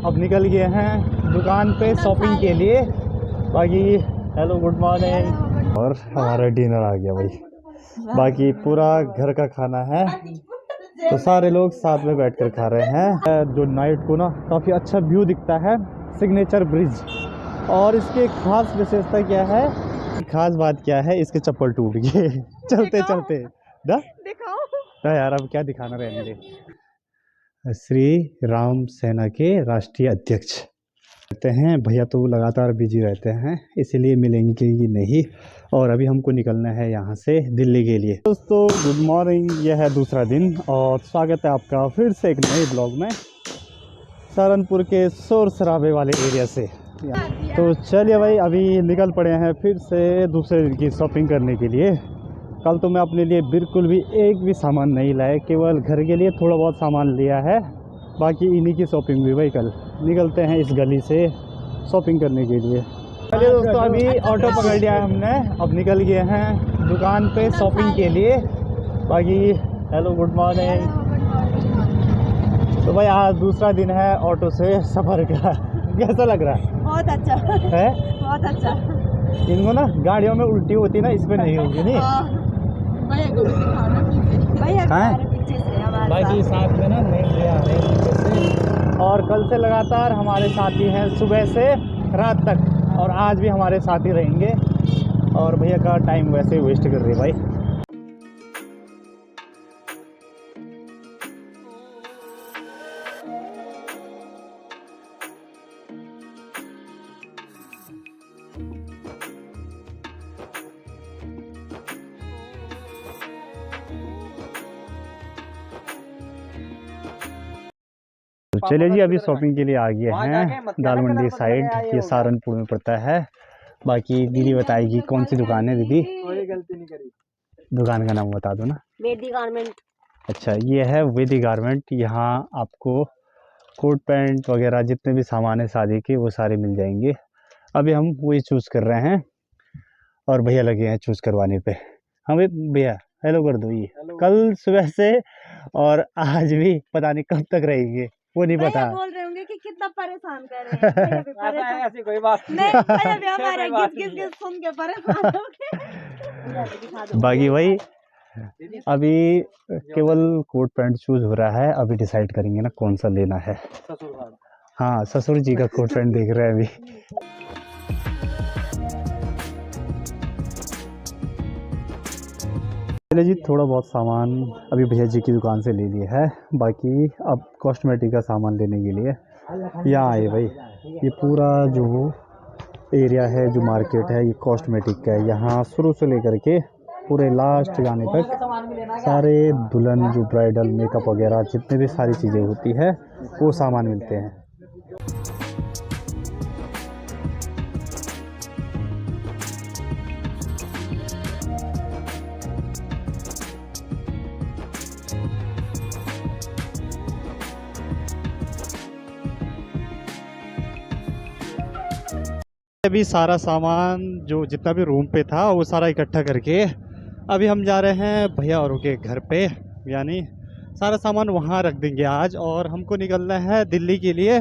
अब निकल गए हैं दुकान पे शॉपिंग के लिए। बाकी हेलो गुड मॉर्निंग। और हमारा डिनर आ गया भाई। बाकी पूरा घर का खाना है तो सारे लोग साथ में बैठकर खा रहे हैं। जो नाइट को ना काफ़ी अच्छा व्यू दिखता है सिग्नेचर ब्रिज। और इसकी एक खास विशेषता क्या है, खास बात क्या है, इसके चप्पल टूट गए चलते चलते। दिखाओ यार, अब क्या दिखाना रहने दे। श्री राम सेना के राष्ट्रीय अध्यक्ष रहते हैं भैया, तो लगातार बिजी रहते हैं इसलिए मिलेंगे ही नहीं। और अभी हमको निकलना है यहाँ से दिल्ली के लिए। दोस्तों गुड मॉर्निंग, यह है दूसरा दिन और स्वागत है आपका फिर से एक नए ब्लॉग में सहारनपुर के शोर शराबे वाले एरिया से। तो चलिए भाई, अभी निकल पड़े हैं फिर से दूसरे दिन की शॉपिंग करने के लिए। कल तो मैं अपने लिए बिल्कुल भी एक भी सामान नहीं लाया, केवल घर के लिए थोड़ा बहुत सामान लिया है, बाकी इन्हीं की शॉपिंग हुई भाई। कल निकलते हैं इस गली से शॉपिंग करने के लिए। चलिए दोस्तों, अभी ऑटो पकड़ लिया है हमने, अब निकल गए हैं दुकान पे शॉपिंग के लिए। बाकी हेलो गुड मॉर्निंग। तो भाई आज दूसरा दिन है ऑटो से सफ़र का। कैसा लग रहा है? बहुत अच्छा है, बहुत अच्छा। इनको ना गाड़ियों में उल्टी होती ना, इसमें नहीं होगी नहीं। बाकी साथ में ना नहीं आ रहे नीचे से। और कल से लगातार हमारे साथी हैं सुबह से रात तक, और आज भी हमारे साथ ही रहेंगे। और भैया का टाइम वैसे ही वेस्ट कर रहे भाई। तो चलिए जी, अभी शॉपिंग के लिए आ गए हैं दाल मंडी साइड, ये सहारनपुर में पड़ता है। बाकी दीदी बताएगी कौन सी दुकान है। दीदी कोई गलती नहीं करी, दुकान का नाम बता दो ना। वेदी गारमेंट। अच्छा, ये है वेदी गारमेंट। यहाँ आपको कोट पैंट वगैरह जितने भी सामान है शादी के वो सारे मिल जाएंगे। अभी हम वही चूज़ कर रहे हैं और भैया लगे हैं चूज़ करवाने पे। हमें भैया हेलो कर दो। ये कल सुबह से और आज भी पता नहीं कब तक रहेंगे, वो नहीं पता। बोल रहे होंगे कि कितना परेशान कर रहे हैं। ऐसी कोई बात नहीं, सुन के परेशान हो गए। बाकी भाई अभी केवल कोट पैंट चूज हो रहा है, अभी डिसाइड करेंगे ना कौन सा लेना है। हाँ, ससुर जी का कोट पैंट देख रहे हैं अभी। चलिए जी, थोड़ा बहुत सामान अभी भैया जी की दुकान से ले लिया है। बाकी अब कॉस्मेटिक का सामान लेने के लिए यहाँ आए भाई। ये पूरा जो एरिया है, जो मार्केट है, ये कॉस्मेटिक का है। यहाँ शुरू से लेकर के पूरे लास्ट जाने तक सारे दुल्हन जो ब्राइडल मेकअप वगैरह जितने भी सारी चीज़ें होती है वो सामान मिलते हैं। अभी सारा सामान जो जितना भी रूम पे था वो सारा इकट्ठा करके अभी हम जा रहे हैं भैया औरों के घर पे, यानी सारा सामान वहाँ रख देंगे आज। और हमको निकलना है दिल्ली के लिए,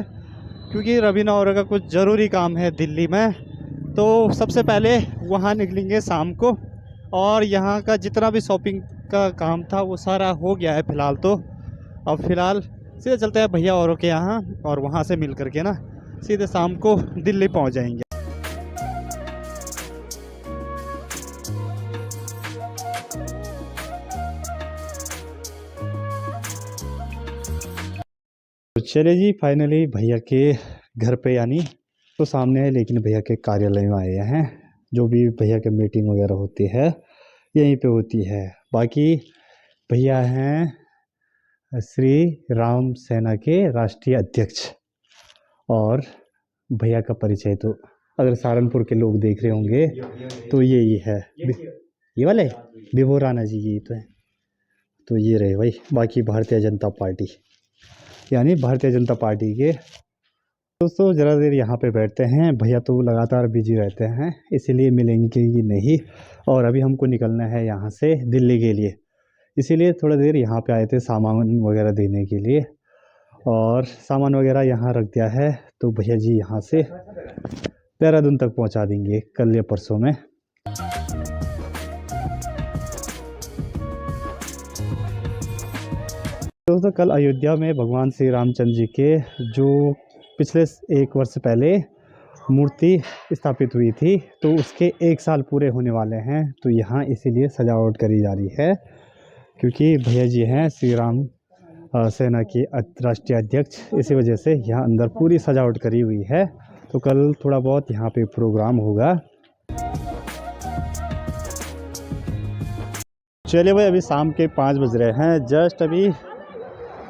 क्योंकि रवीना औरों का कुछ ज़रूरी काम है दिल्ली में। तो सबसे पहले वहाँ निकलेंगे शाम को, और यहाँ का जितना भी शॉपिंग का काम था वो सारा हो गया है फ़िलहाल। तो अब फ़िलहाल सीधे चलते हैं भैया औरों के यहाँ, और वहाँ से मिल करके ना सीधे शाम को दिल्ली पहुँच जाएंगे। तो चलिए जी, फाइनली भैया के घर पे, यानी तो सामने है लेकिन भैया के कार्यालय में आए हैं। जो भी भैया के मीटिंग वगैरह होती है यहीं पे होती है। बाकी भैया हैं श्री राम सेना के राष्ट्रीय अध्यक्ष। और भैया का परिचय तो अगर सहारनपुर के लोग देख रहे होंगे तो यही है, ये वाले विभो राणा जी, ये तो है। तो ये रहे भाई, बाकी भारतीय जनता पार्टी, यानी भारतीय जनता पार्टी के। दोस्तों ज़रा देर यहाँ पे बैठते हैं, भैया तो लगातार बिजी रहते हैं इसीलिए मिलेंगे ही नहीं। और अभी हमको निकलना है यहाँ से दिल्ली के लिए, इसीलिए थोड़ा देर यहाँ पे आए थे सामान वगैरह देने के लिए। और सामान वगैरह यहाँ रख दिया है। तो भैया जी यहाँ से देहरादून तक पहुँचा देंगे कल या परसों में। दोस्तों कल अयोध्या में भगवान श्री रामचंद्र जी के जो पिछले 1 वर्ष पहले मूर्ति स्थापित हुई थी, तो उसके 1 साल पूरे होने वाले हैं। तो यहाँ इसीलिए सजावट करी जा रही है, क्योंकि भैया जी हैं श्री राम सेना के राष्ट्रीय अध्यक्ष, इसी वजह से यहाँ अंदर पूरी सजावट करी हुई है। तो कल थोड़ा बहुत यहाँ पे प्रोग्राम होगा। चलिए भाई, अभी शाम के 5 बज रहे हैं। जस्ट अभी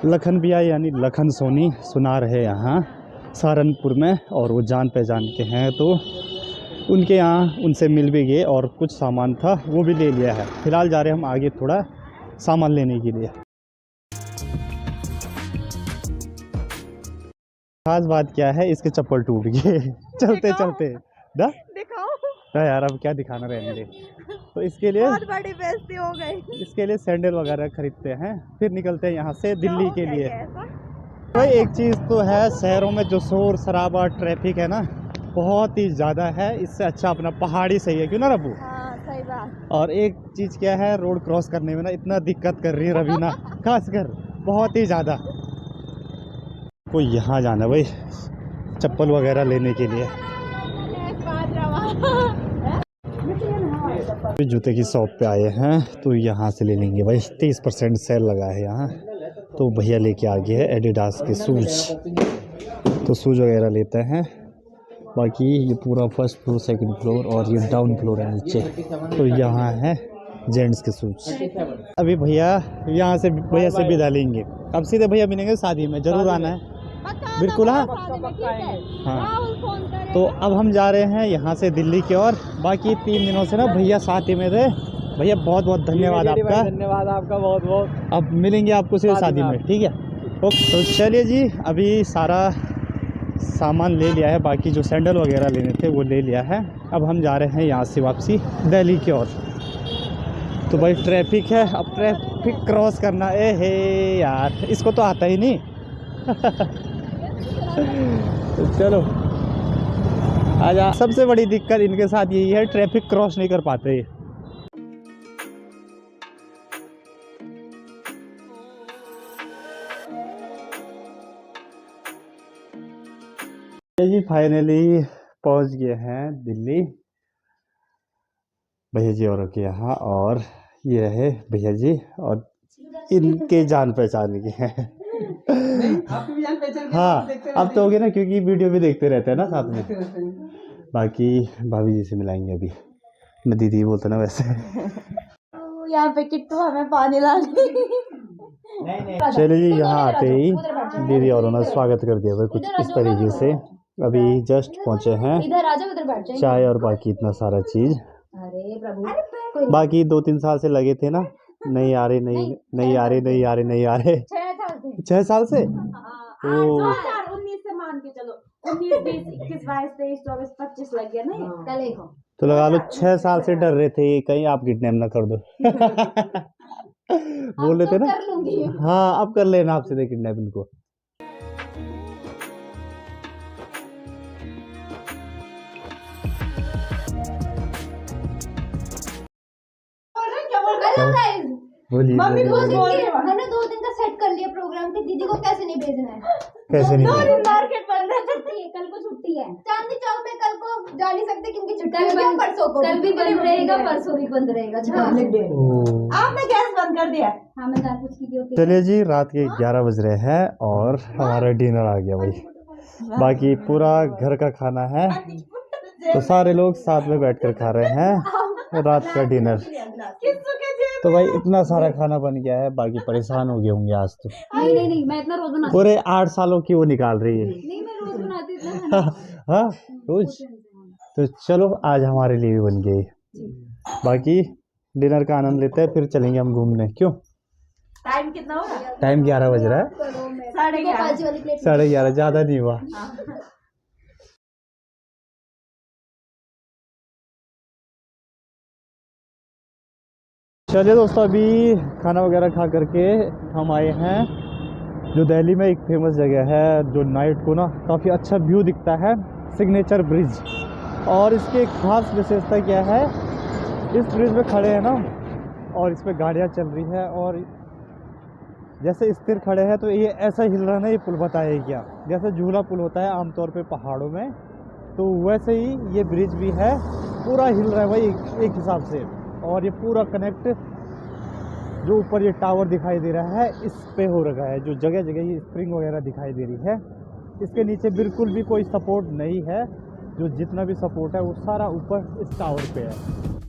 लखन भैया यानी लखन सोनी सुना रहे यहाँ सहारनपुर में, और वो जान पहचान के हैं। तो उनके यहाँ उनसे मिल भी गए और कुछ सामान था वो भी ले लिया है। फ़िलहाल जा रहे हैं हम आगे थोड़ा सामान लेने के लिए। खास बात क्या है, इसके चप्पल टूट गए चलते चलते ना। दिखाओ यार अब क्या दिखाना रहने दे। तो इसके लिए बहुत बड़ी बेइज्जती हो गई। इसके लिए सैंडल वगैरह खरीदते हैं, फिर निकलते हैं यहाँ से दिल्ली के लिए। ऐसा? भाई एक चीज़ तो है, शहरों में जो शोर शराबा ट्रैफिक है ना, बहुत ही ज़्यादा है। इससे अच्छा अपना पहाड़ी सही है, क्यों ना रबू? हाँ सही बात। और एक चीज़ क्या है, रोड क्रॉस करने में ना इतना दिक्कत कर रही है रवीना, खासकर बहुत ही ज़्यादा। कोई यहाँ जाना भाई चप्पल वगैरह लेने के लिए। जूते की शॉप पे आए हैं, तो यहाँ से ले लेंगे भाई। 30% सेल लगा है यहाँ। तो भैया लेके आ गए हैं एडिडास के शूज़, तो शूज़ वगैरह लेते हैं। बाकी ये पूरा फर्स्ट फ्लोर, सेकंड फ्लोर और ये डाउन फ्लोर है नीचे। तो यहाँ है जेंट्स के शूज़। अभी भैया यहाँ से भैया से विदा लेंगे। अब सीधे भैया मिलेंगे शादी में, ज़रूर आना है बिल्कुल। हाँ हाँ। तो अब हम जा रहे हैं यहाँ से दिल्ली की ओर। बाकी 3 दिनों से ना भैया साथ ही में रहे। भैया बहुत बहुत धन्यवाद आपका। धन्यवाद आपका बहुत बहुत। अब मिलेंगे आपको सिर्फ शादी में, ठीक है? ओके। तो चलिए जी, अभी सारा सामान ले लिया है। बाकी जो सैंडल वगैरह लेने थे वो ले लिया है। अब हम जा रहे हैं यहाँ से वापसी दिल्ली की ओर। तो भाई ट्रैफिक है, अब ट्रैफिक क्रॉस करना। ए हे यार, इसको तो आता ही नहीं तो चलो आजा। सबसे बड़ी दिक्कत इनके साथ यही है, ट्रैफिक क्रॉस नहीं कर पाते। जी फाइनली पहुंच गए हैं दिल्ली भैया जी और के यहाँ। और ये है भैया जी, और इनके जान पहचान के हैं आपकी भी जान पहचान के हाँ देखते अब तो हो गया ना, क्योंकि वीडियो भी देखते रहते हैं ना साथ में। रहते हैं। बाकी भाभी जी से मिलाएंगे अभी। मैं दीदी बोलता ना वैसे। यहाँ पे किट्टू हमें पानी ला दी। चलिए जी, यहाँ आते ही दीदी और उन्होंने स्वागत कर दिया भाई कुछ इस तरीके से। अभी जस्ट पहुँचे हैं, इधर आ जाओ, इधर बैठ जाओ। चाय और बाकी इतना सारा चीज़। अरे प्रभु, बाकी 2-3 साल से लगे थे ना, नहीं आ रहे, नहीं आ रहे, नहीं आ रहे, नहीं आ रहे। 6 साल से 19 से मान के चलो, 19, 20, 21, 22, 23, 24, 25 लग गया नहीं कल एक। तो लगा लो 6 साल से डर रहे थे कहीं आप किडनैप ना कर दो बोल रहे थे ना। कर लूंगी। हाँ अब कर लेना आप सीधे किडनैप इनको। बोलिए मम्मी बोलिए, बोल बोलिए। रही है, मैंने 2 दिन का सेट कर लिया प्रोग्राम कि दीदी को कैसे नहीं भेजना है। कैसे नहीं 2 भेजना? दिन मार्केट बंद है, कल को छुट्टी है। चांदनी चौक में कल को जा नहीं सकते क्योंकि छुट्टी है। परसों को कल भी बंद रहेगा, परसों भी बंद रहेगा। ओह। आपने गैस बंद कर दिया? हाँ मैं दाल पूछ की। चलिए जी, रात के 11 बज रहे हैं और हमारा डिनर आ गया भाई। बाकी पूरा घर का खाना है, तो सारे लोग साथ में बैठकर खा रहे हैं रात का डिनर। तो भाई इतना सारा खाना बन गया है, बाकी परेशान हो गए होंगे आज तो। नहीं मैं इतना रोज बनाती। पूरे 8 सालों की वो निकाल रही है। नहीं मैं रोज बनाती इतना। हाँ रोज। तो चलो आज हमारे लिए भी बन गई। बाकी डिनर का आनंद लेते हैं, फिर चलेंगे हम घूमने। क्यों? टाइम कितना हो रहा है? टाइम 11 बज रहा है। 11:30। 11:30 ज़्यादा नहीं हुआ। चलिए दोस्तों, अभी खाना वगैरह खा करके हम आए हैं जो दिल्ली में एक फेमस जगह है, जो नाइट को ना काफ़ी अच्छा व्यू दिखता है, सिग्नेचर ब्रिज। और इसकी एक खास विशेषता क्या है, इस ब्रिज में खड़े हैं ना और इस पर गाड़ियाँ चल रही है और जैसे स्थिर खड़े हैं तो ये ऐसा हिल रहा है ना, ये पुल बताए क्या, जैसे झूला पुल होता है आमतौर पे पहाड़ों में, तो वैसे ही ये ब्रिज भी है, पूरा हिल रहा है भाई एक हिसाब से। और ये पूरा कनेक्ट, जो ऊपर ये टावर दिखाई दे रहा है इस पे हो रखा है, जो जगह जगह ये स्प्रिंग वगैरह दिखाई दे रही है, इसके नीचे बिल्कुल भी कोई सपोर्ट नहीं है, जो जितना भी सपोर्ट है वो सारा ऊपर इस टावर पे है।